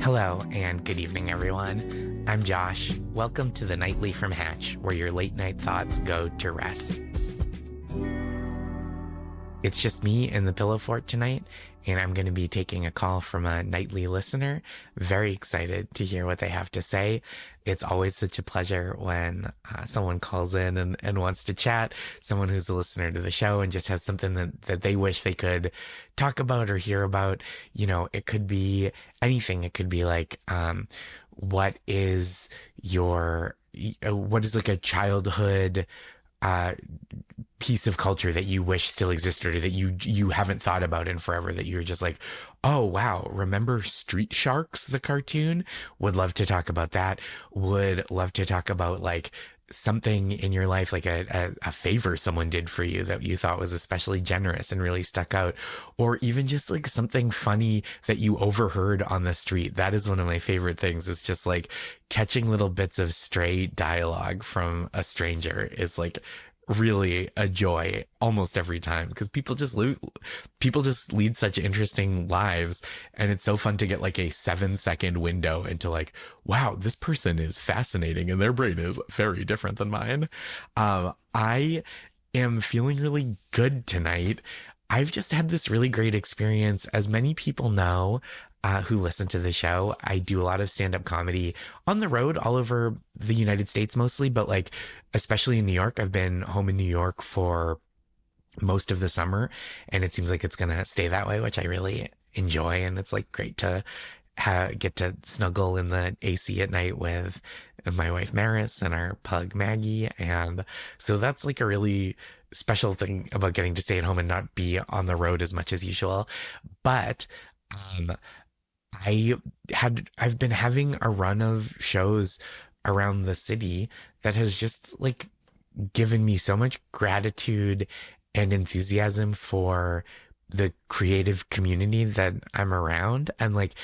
Hello and good evening, everyone. I'm Josh. Welcome to the Nightly from Hatch, where your late night thoughts go to rest. It's just me in the pillow fort tonight, and I'm going to be taking a call from a nightly listener. Very excited to hear what they have to say. It's always such a pleasure when someone calls in and wants to chat, someone who's a listener to the show and just has something that they wish they could talk about or hear about. You know, it could be anything. It could be like, what is like a childhood piece of culture that you wish still existed or that you haven't thought about in forever, that you're just like, oh wow, remember Street Sharks, the cartoon? Would love to talk about that. Would love to talk about like something in your life, like a favor someone did for you that you thought was especially generous and really stuck out, or even just like something funny that you overheard on the street. That is one of my favorite things. It's just like catching little bits of stray dialogue from a stranger is like really a joy almost every time, because people just lead such interesting lives, and it's so fun to get like a 7-second window into like, wow, this person is fascinating and their brain is very different than mine. I am feeling really good tonight. I've just had this really great experience. As many people know, who listen to the show, I do a lot of stand-up comedy on the road all over the United States mostly, but like, especially in New York. I've been home in New York for most of the summer, and it seems like it's going to stay that way, which I really enjoy. And it's like great to get to snuggle in the AC at night with my wife Maris and our pug Maggie. And so that's like a really special thing about getting to stay at home and not be on the road as much as usual. But, I've been having a run of shows around the city that has just like given me so much gratitude and enthusiasm for the creative community that I'm around. And like,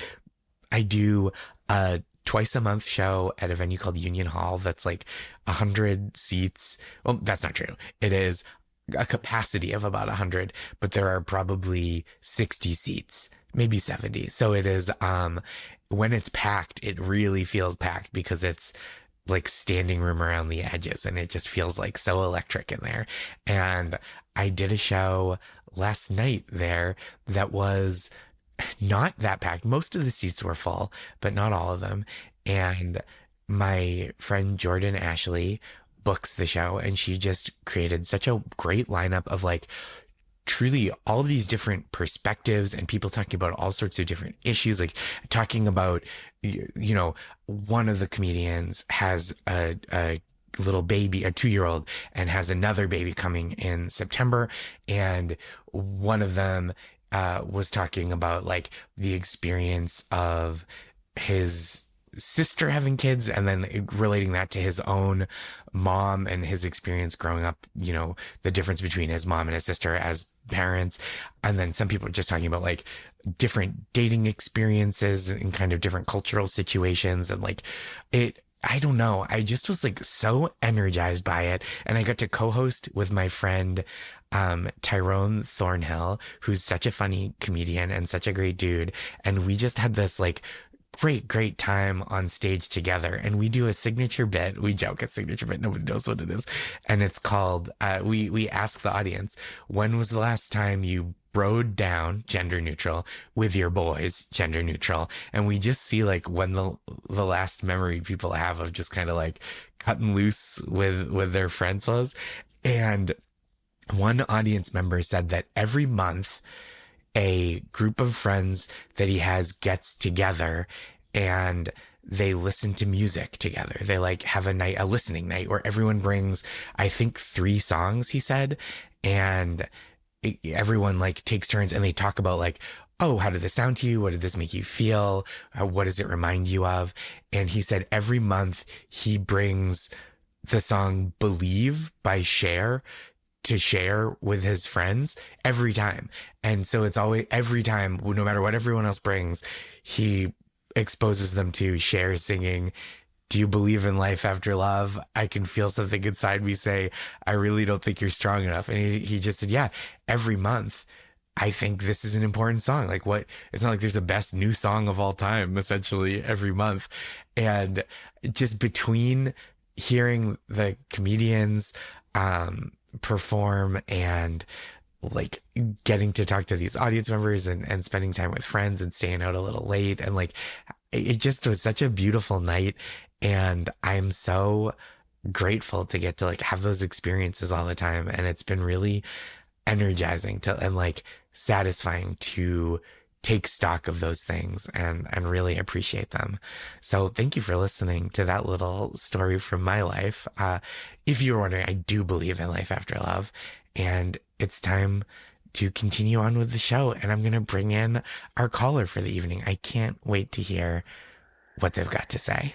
I do a twice a month show at a venue called Union Hall that's like 100 seats. Well, that's not true. It is a capacity of about 100, but there are probably 60 seats, maybe 70. So it is, when it's packed, it really feels packed because it's like standing room around the edges, and it just feels like so electric in there. And I did a show last night there that was not that packed. Most of the seats were full, but not all of them. And my friend Jordan Ashley books the show, and she just created such a great lineup of like truly all of these different perspectives and people talking about all sorts of different issues, like talking about, you know, one of the comedians has a little baby, a 2-year-old, and has another baby coming in September. And one of them was talking about like the experience of his sister having kids, and then relating that to his own mom and his experience growing up, you know, the difference between his mom and his sister as parents. And then some people are just talking about like different dating experiences and kind of different cultural situations. And like I don't know. I just was like so energized by it. And I got to co-host with my friend, Tyrone Thornhill, who's such a funny comedian and such a great dude. And we just had this like great time on stage together. And we do a signature bit. We joke at signature bit. Nobody knows what it is. And it's called, we ask the audience, when was the last time you broed down, gender neutral, with your boys, gender neutral? And we just see like when the last memory people have of just kind of like cutting loose with their friends was. And one audience member said that every month a group of friends that he has gets together and they listen to music together. They like have a listening night where everyone brings, I think, 3 songs, he said. And everyone like takes turns and they talk about like, oh, how did this sound to you? What did this make you feel? What does it remind you of? And he said every month he brings the song Believe by Cher to share with his friends every time. And so it's always, every time, no matter what everyone else brings, he exposes them to Cher singing, "Do you believe in life after love? I can feel something inside me say, I really don't think you're strong enough." And he just said, yeah, every month I think this is an important song. Like what, it's not like there's a best new song of all time, essentially every month. And just between hearing the comedians, perform and like getting to talk to these audience members and spending time with friends and staying out a little late. And like, it just was such a beautiful night. And I'm so grateful to get to like have those experiences all the time. And it's been really energizing to and like satisfying to take stock of those things and really appreciate them. So thank you for listening to that little story from my life. If you were wondering, I do believe in life after love, and it's time to continue on with the show. And I'm going to bring in our caller for the evening. I can't wait to hear what they've got to say.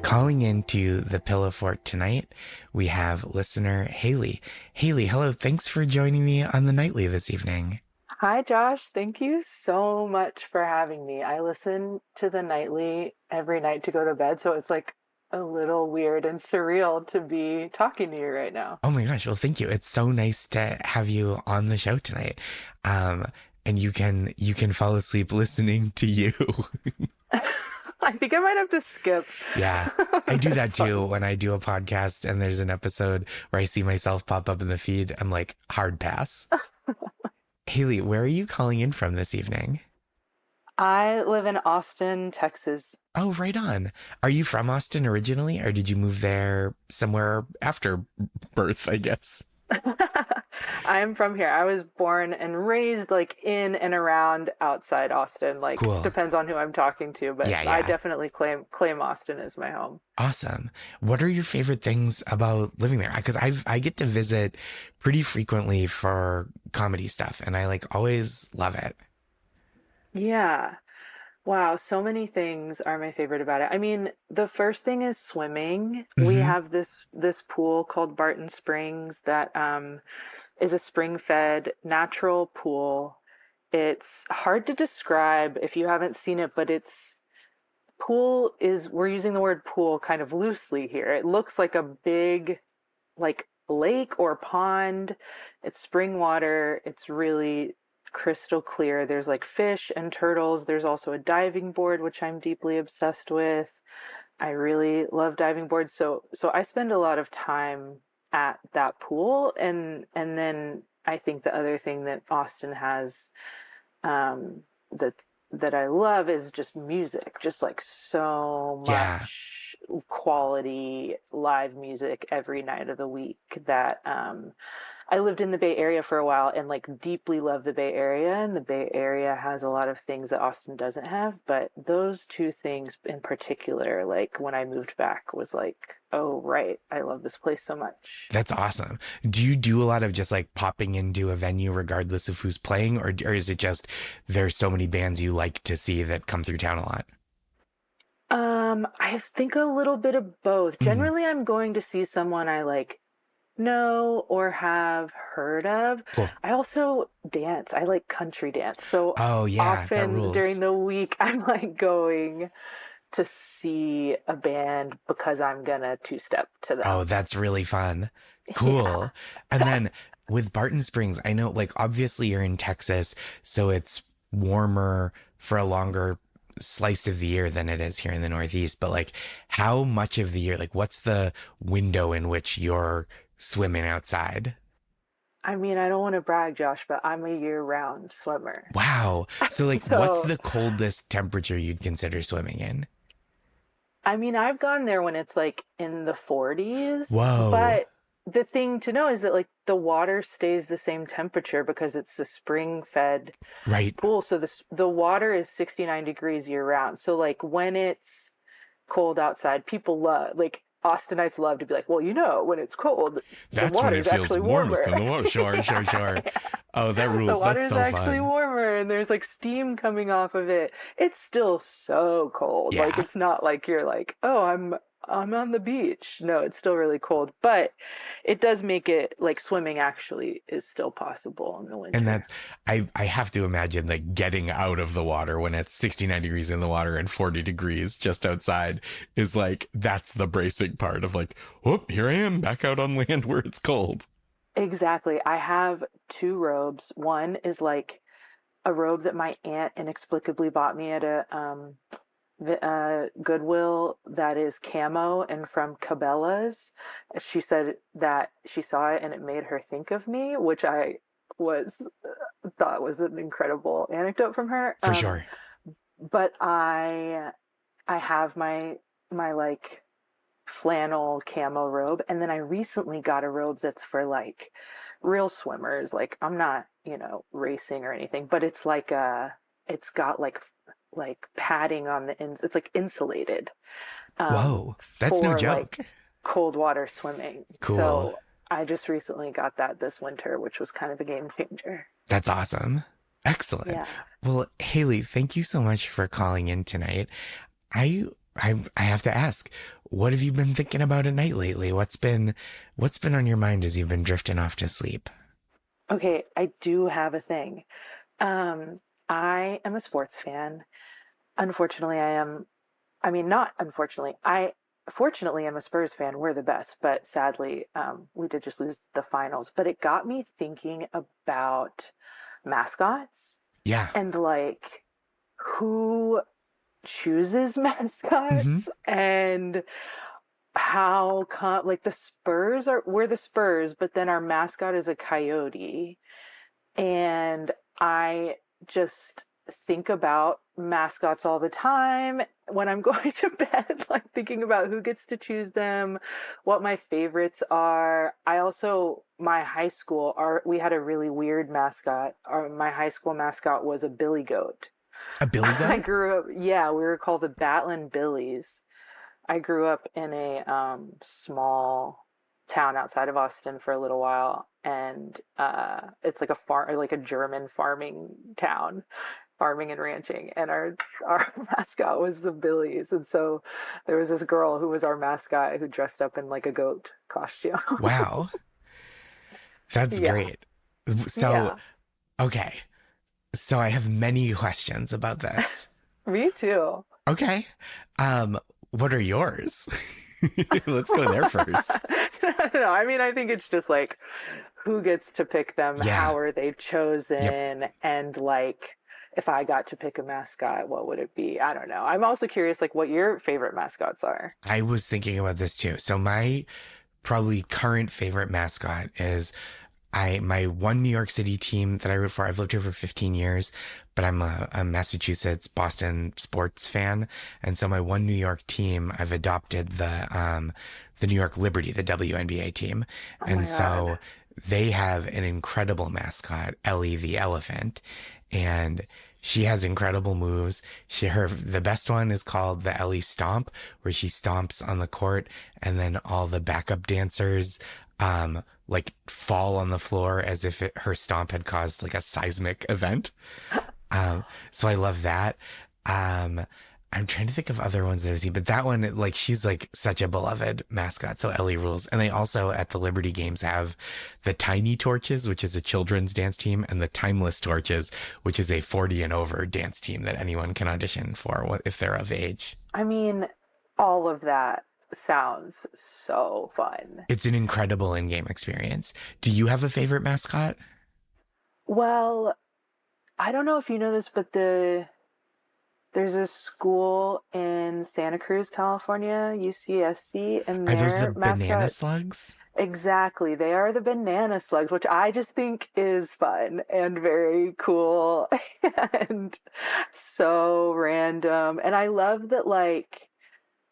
Calling into the Pillow Fort tonight, we have listener Haley. Haley, hello. Thanks for joining me on the Nightly this evening. Hi, Josh. Thank you so much for having me. I listen to the Nightly every night to go to bed, so it's like a little weird and surreal to be talking to you right now. Oh my gosh. Well, thank you. It's so nice to have you on the show tonight. And you can fall asleep listening to you. I think I might have to skip. Yeah, I do that too when I do a podcast and there's an episode where I see myself pop up in the feed. I'm like, hard pass. Haley, where are you calling in from this evening? I live in Austin, Texas. Oh, right on. Are you from Austin originally, or did you move there somewhere after birth, I guess? I'm from here. I was born and raised like in and around outside Austin. Like Cool. depends on who I'm talking to, but Yeah, I yeah. definitely claim Austin as my home. Awesome. What are your favorite things about living there? Because I get to visit pretty frequently for comedy stuff, and I like always love it. Yeah. Wow, so many things are my favorite about it. I mean, the first thing is swimming. We Hmm. have this pool called Barton Springs that is a spring-fed natural pool. It's hard to describe if you haven't seen it, but it's pool is we're using the word pool kind of loosely here. It looks like a big like lake or pond. It's spring water. It's really crystal clear. There's like fish and turtles. There's also a diving board, which I'm deeply obsessed with. I really love diving boards. So I spend a lot of time at that pool, and then I think the other thing that Austin has um that that I love is just music, just like so Yeah. much quality live music every night of the week that I lived in the Bay Area for a while and like deeply love the Bay Area, and the Bay Area has a lot of things that Austin doesn't have, but those two things in particular, like when I moved back was like, oh right, I love this place so much. That's awesome. Do you do a lot of just like popping into a venue regardless of who's playing, or is it just there's so many bands you like to see that come through town a lot? I think a little bit of both. Mhm. Generally, I'm going to see someone I like know or have heard of. Cool. I also dance. I like country dance. So Oh yeah, that often rules. during the week, I'm like going to see a band because I'm gonna two-step to Oh, them. that's really fun. Yeah. Cool. And then with Barton Springs, I know like obviously you're in Texas, so it's warmer for a longer slice of the year than it is here in the Northeast. But like how much of the year, like what's the window in which you're swimming outside? I mean, I don't want to brag, Josh, but I'm a year-round swimmer. Wow. So like what's So, the coldest temperature you'd consider swimming in? I mean, I've gone there when it's like in the 40s, Whoa. but the thing to know is that like the water stays the same temperature because it's a spring-fed Right. pool. So the water is 69 degrees year round. So like when it's cold outside, people love like Austinites love to be like, well, when it's cold, the That's when water it is feels actually warmest warmer. in the water. Sure, sure, sure. Yeah, Oh, that the rules. water That's is so actually fun. warmer and there's like steam coming off of it. It's still so cold. Like Yeah. it's not like you're like, oh, I'm on the beach. No, it's still really cold, but it does make it like swimming actually is still possible in the And winter. that's, I have to imagine like getting out of the water when it's 69 degrees in the water and 40 degrees just outside is like, that's the bracing part of like, whoop, here I am back out on land where it's cold. Exactly. I have two robes. One is like a robe that my aunt inexplicably bought me at a Goodwill that is camo and from Cabela's. She said that she saw it and it made her think of me, which I was thought was an incredible anecdote from her. For sure. But I have my like flannel camo robe, and then I recently got a robe that's for like real swimmers. Like I'm not, racing or anything, but it's got like padding on the ends. It's like insulated Whoa, that's no for joke. like cold water swimming. Cool. So I just recently got that this winter, which was kind of a game changer. That's awesome. Excellent. Yeah. Well, Haley, thank you so much for calling in tonight. I I have to ask, what have you been thinking about at night lately? What's been on your mind as you've been drifting off to sleep? Okay, I do have a thing. I am a sports fan. Unfortunately, I mean, not unfortunately, I fortunately am a Spurs fan. We're the best, but sadly, we did just lose the finals. But it got me thinking about mascots Yeah. and like who chooses Hmm. mascots and how come like we're the Spurs, but then our mascot is a coyote. And I just think about mascots all the time when I'm going to bed, like thinking about who gets to choose them, what my favorites are. I also, my high school, we had a really weird mascot. My high school mascot was a billy goat. A billy I goat? grew up, yeah, we were called the Batlin Billies. I grew up in a small town outside of Austin for a little while, and it's like a farm, like a German farming town, farming and ranching, and our mascot was the Billies, and so there was this girl who was our mascot who dressed up in like a goat costume. Wow. That's Yeah, great. So, yeah, okay. So I have many questions about this. me too. Okay. What are yours? Let's go there first. No, I mean, I think it's just like who gets to pick them, Yeah. how are they Yep. chosen, and like if I got to pick a mascot, what would it be? I don't know. I'm also curious, like, what your favorite mascots are. I was thinking about this too. So my probably current favorite mascot is my one New York City team that I root for. I've lived here for 15 years, but I'm a Massachusetts Boston sports fan. And so my one New York team, I've adopted the New York Liberty, the WNBA team. Oh my And God. so they have an incredible mascot, Ellie the Elephant, and she has incredible moves. The best one is called the Ellie Stomp, where she stomps on the court and then all the backup dancers like fall on the floor as if her stomp had caused like a seismic event. So I love that. Um, I'm trying to think of other ones that I've seen, but that one, like, she's like such a beloved mascot. So Ellie rules. And they also at the Liberty Games have the Tiny Torches, which is a children's dance team, and the Timeless Torches, which is a 40 and over dance team that anyone can audition for if they're of age. I mean, all of that sounds so fun. It's an incredible in-game experience. Do you have a favorite mascot? Well, I don't know if you know this, but there's a school in Santa Cruz, California, UCSC, and Are those the their banana mascot. slugs? Exactly. They are the banana slugs, which I just think is fun and very cool and so random. And I love that, like,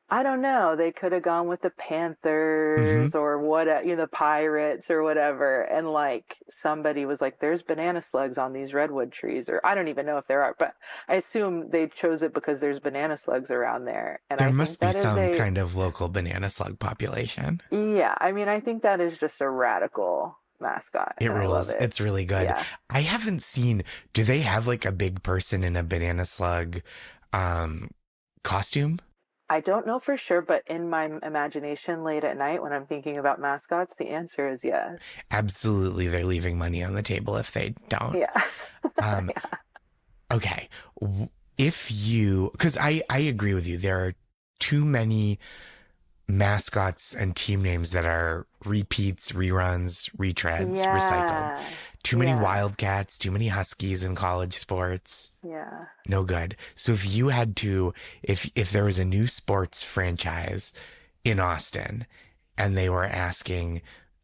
I don't know, they could have gone with the Hmm. Panthers or what, the Pirates or whatever. And like somebody was like, there's banana slugs on these redwood trees, or I don't even know if there are, but I assume they chose it because there's banana slugs around there. And There I think must be that is some kind of local banana slug population. yeah, I mean, I think that is just a radical mascot, It and I love rules. it. It's really good. Yeah. I haven't seen, do they have like a big person in a banana slug um costume? I don't know for sure, but in my imagination late at night when I'm thinking about mascots, the answer is yes. Absolutely, they're leaving money on the table if they don't. Yeah. Um, okay. If you, because I agree with you, there are too many mascots and team names that are repeats, reruns, retreads, recycled. Yeah. Too many Yeah. Wildcats, too many Huskies in college sports. Yeah. No good. So if you had to, if there was a new sports franchise in Austin and they were asking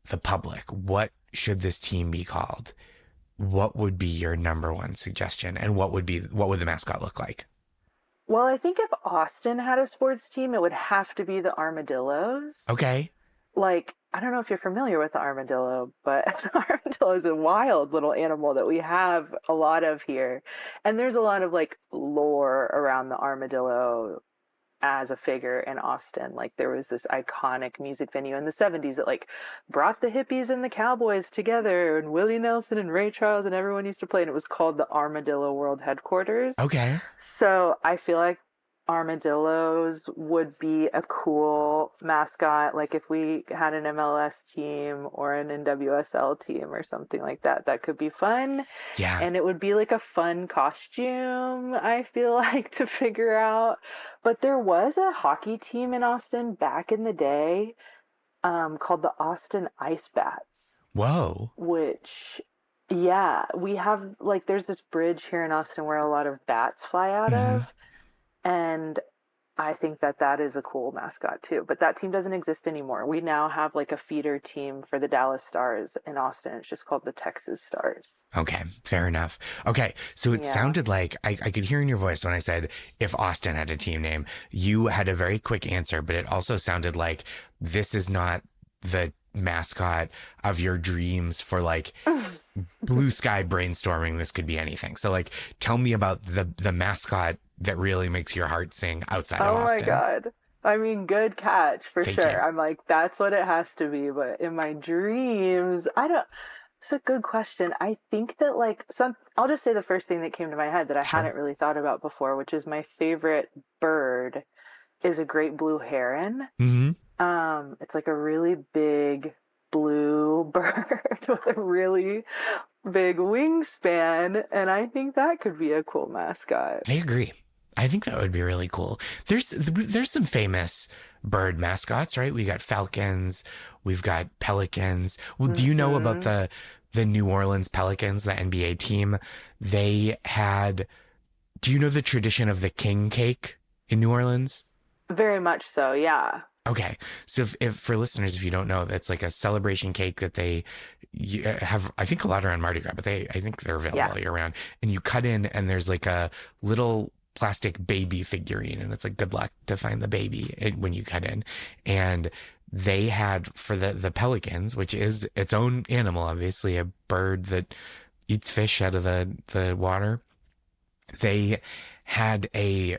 the public, what should this team be called? What would be your number one suggestion? And what would the mascot look like? Well, I think if Austin had a sports team, it would have to be the Armadillos. Okay. Like, I don't know if you're familiar with the armadillo, but the armadillo is a wild little animal that we have a lot of here. And there's a lot of like lore around the armadillo as a figure in Austin. Like there was this iconic music venue in the 70s that like brought the hippies and the cowboys together, and Willie Nelson and Ray Charles and everyone used to play, and it was called the Armadillo World Headquarters. Okay. So I feel like armadillos would be a cool mascot. Like if we had an MLS team or an NWSL team or something like that, that could be fun. Yeah. And it would be like a fun costume, I feel like, to figure out. But there was a hockey team in Austin back in the day, called the Austin Ice Bats, Whoa. which, yeah, we have like, there's this bridge here in Austin where a lot of bats fly out Hmm. of. And I think that that is a cool mascot too. But that team doesn't exist anymore. We now have like a feeder team for the Dallas Stars in Austin. It's just called the Texas Stars. Okay, fair enough. Okay, so it Yeah. sounded like I could hear in your voice when I said if Austin had a team name, you had a very quick answer, but it also sounded like this is not the mascot of your dreams for like blue sky brainstorming. This could be anything. So like tell me about the mascot that really makes your heart sing outside of Oh my Austin. God. I mean, good catch for Thank you. sure. I'm like, that's what it has to be. But in my dreams, I don't. It's a good question. I think that like I'll just say the first thing that came to my head that I Sure. hadn't really thought about before, which is my favorite bird is a great blue heron. Hmm. It's like a really big blue bird with a really big wingspan, and I think that could be a cool mascot. I agree. I think that would be really cool. There's some famous bird mascots, right? We got falcons, we've got pelicans. Well, do you know about Hmm. the New Orleans Pelicans, the NBA team? They had, do you know the tradition of the king cake in New Orleans? Very much so, yeah. Okay. So if for listeners, if you don't know, that's like a celebration cake that they have, I think a lot around Mardi Gras, but I think they're available Yeah. all year round. And you cut in and there's like a little plastic baby figurine and it's like good luck to find the baby when you cut in. And they had for the pelicans, which is its own animal, obviously a bird that eats fish out of the water. They had a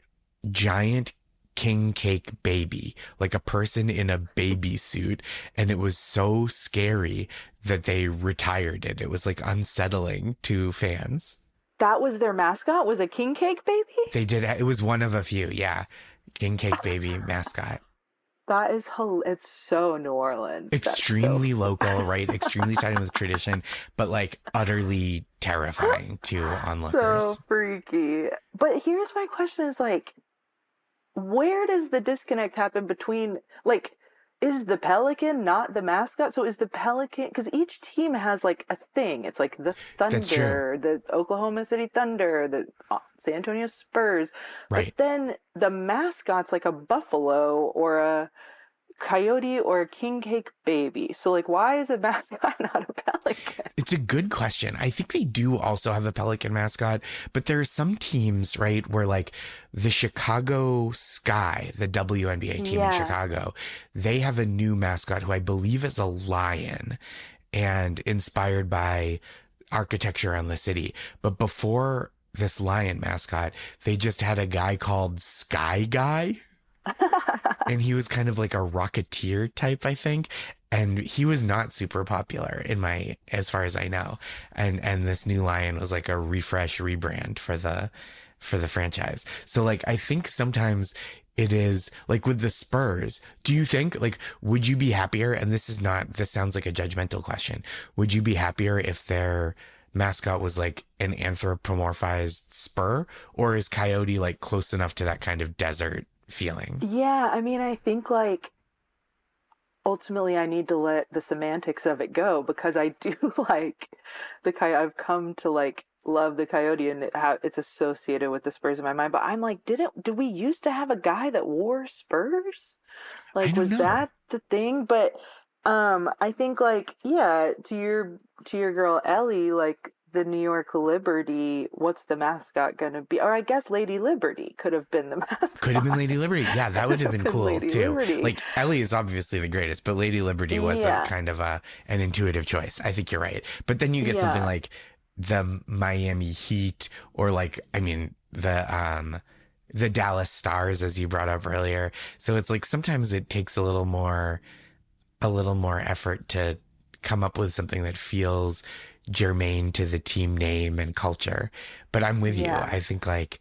giant king cake baby, like a person in a baby suit. And it was so scary that they retired it. It was like unsettling to fans. That was their mascot, was a king cake baby? They did, it was one of a few. Yeah. King cake baby mascot. That is it's so New Orleans. That's so Extremely local, right? Extremely tied in with tradition, but like utterly terrifying to onlookers. so freaky. But here's my question is like, where does the disconnect happen between like is the pelican not the mascot? So is the pelican because each team has like a thing. It's like the That's true. Thunder, the Oklahoma City Thunder, the San Antonio Spurs. But Right. then the mascot's like a buffalo or a coyote or a king cake baby. So like why is a mascot not a pelican? It's a good question. I think they do also have a pelican mascot, but there are some teams, right, where like the Chicago Sky, the WNBA team in Yeah. Chicago, they have a new mascot who I believe is a lion and inspired by architecture on the city. But before this lion mascot, they just had a guy called Sky Guy. And he was kind of like a rocketeer type, I think. And he was not super popular as far as I know. And this new lion was like a rebrand for the franchise. So like, I think sometimes It is like with the Spurs. Do you think, like, would you be happier? And this sounds like a judgmental question. Would you be happier if their mascot was like an anthropomorphized spur, or is coyote like close enough to that kind of desert feeling? Yeah, I mean, I think like ultimately I need to let the semantics of it go because I do like the coyote. I've come to like love the coyote and it's associated with the Spurs in my mind. But I'm like, did we used to have a guy that wore spurs? I Like, don't was know. that the thing? But I think like yeah, to your girl Ellie, like the New York Liberty, what's the mascot gonna be? Or I guess Lady Liberty could have been the Could have been mascot. Lady Liberty. Yeah, that would Could have have been been cool Lady too. Liberty. Like Ellie is obviously the greatest, but Lady Liberty was a Yeah, kind of an intuitive choice. I think you're right. But then you get something yeah. like the Miami Heat, or like, I mean, the Dallas Stars, as you brought up earlier. So it's like sometimes it takes a little more effort to come up with something that feels germane to the team name and culture. But I'm with you. Yeah. I think like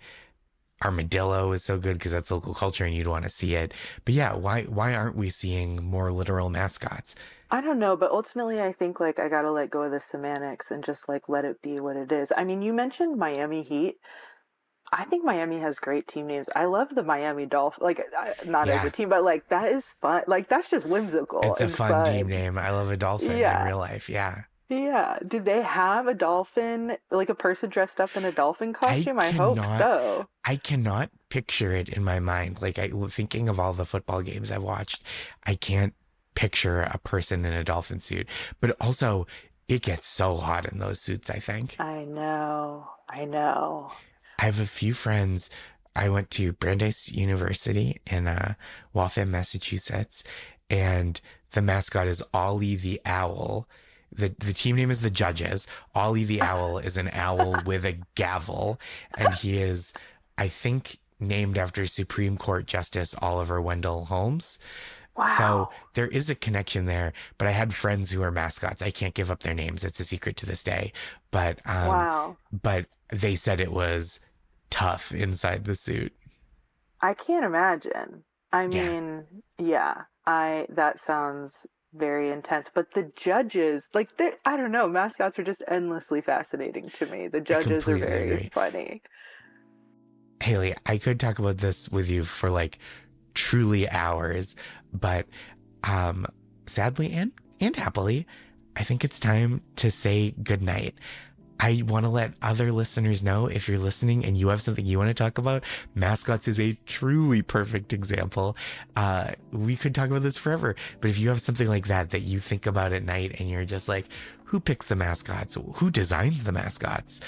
armadillo is so good because that's local culture and you'd want to see it. But yeah, why aren't we seeing more literal mascots? I don't know, but ultimately I think like I gotta let go of the semantics and just like let it be what it is. I mean, you mentioned Miami Heat. I think Miami has great team names. I love the Miami Dolphins, like not as a Yeah, team, but like that is fun. Like that's just whimsical it's a and fun team fun. name. I love a dolphin in Yeah. real life. Yeah. Yeah. Did they have a dolphin, like a person dressed up in a dolphin I costume? I hope cannot so. I cannot picture it in my mind. Like thinking of all the football games I watched, I can't picture a person in a dolphin suit. But also it gets so hot in those suits, I think. I know. I know. I have a few friends. I went to Brandeis University in Waltham, Massachusetts, and the mascot is Ollie the Owl. The team name is the Judges. Ollie the Owl is an owl with a gavel, and he is, I think, named after Supreme Court Justice Oliver Wendell Holmes. So Wow. there is a connection there, but I had friends who are mascots. I can't give up their names. It's a secret to this day. Wow. But they said it was tough inside the suit. I can't imagine. I Yeah, mean, yeah, I that sounds very intense. But the judges, like they I don't know, mascots are just endlessly fascinating to me. The I judges are completely very agree. funny. Haley, I could talk about this with you for like truly hours, but um sadly and happily, I think it's time to say goodnight. I want to let other listeners know, if you're listening and you have something you want to talk about, Mascots is a truly perfect example. We could talk about this forever, but if you have something like that you think about at night and you're just like, who picks the mascots? Who designs the mascots?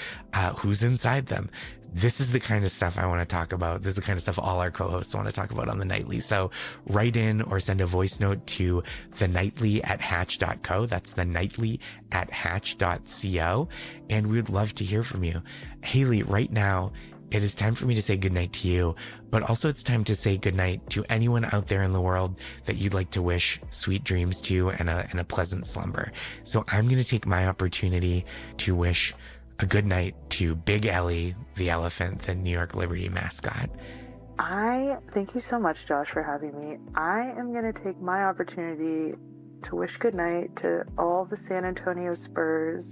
Who's inside them? This is the kind of stuff I want to talk about. This is the kind of stuff all our co-hosts want to talk about on the nightly. So write in or send a voice note to thenightly@hatch.co. That's thenightly@hatch.co. And we would love to hear from you. Haley, right now, it is time for me to say goodnight to you, but also it's time to say goodnight to anyone out there in the world that you'd like to wish sweet dreams to and a pleasant slumber. So I'm going to take my opportunity to wish a good night to Big Ellie the Elephant, the New York Liberty mascot. I thank you so much, Josh, for having me. I am going to take my opportunity to wish good night to all the San Antonio Spurs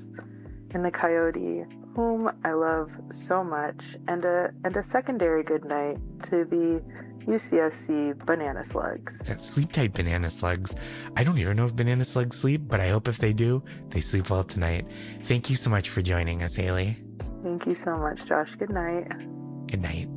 and the Coyote, whom I love so much, and a secondary good night to the UCSC Banana Slugs. That sleep tight, banana slugs. I don't even know if banana slugs sleep, but I hope if they do, they sleep well tonight. Thank you so much for joining us, Haley. Thank you so much, Josh. Good night. Good night.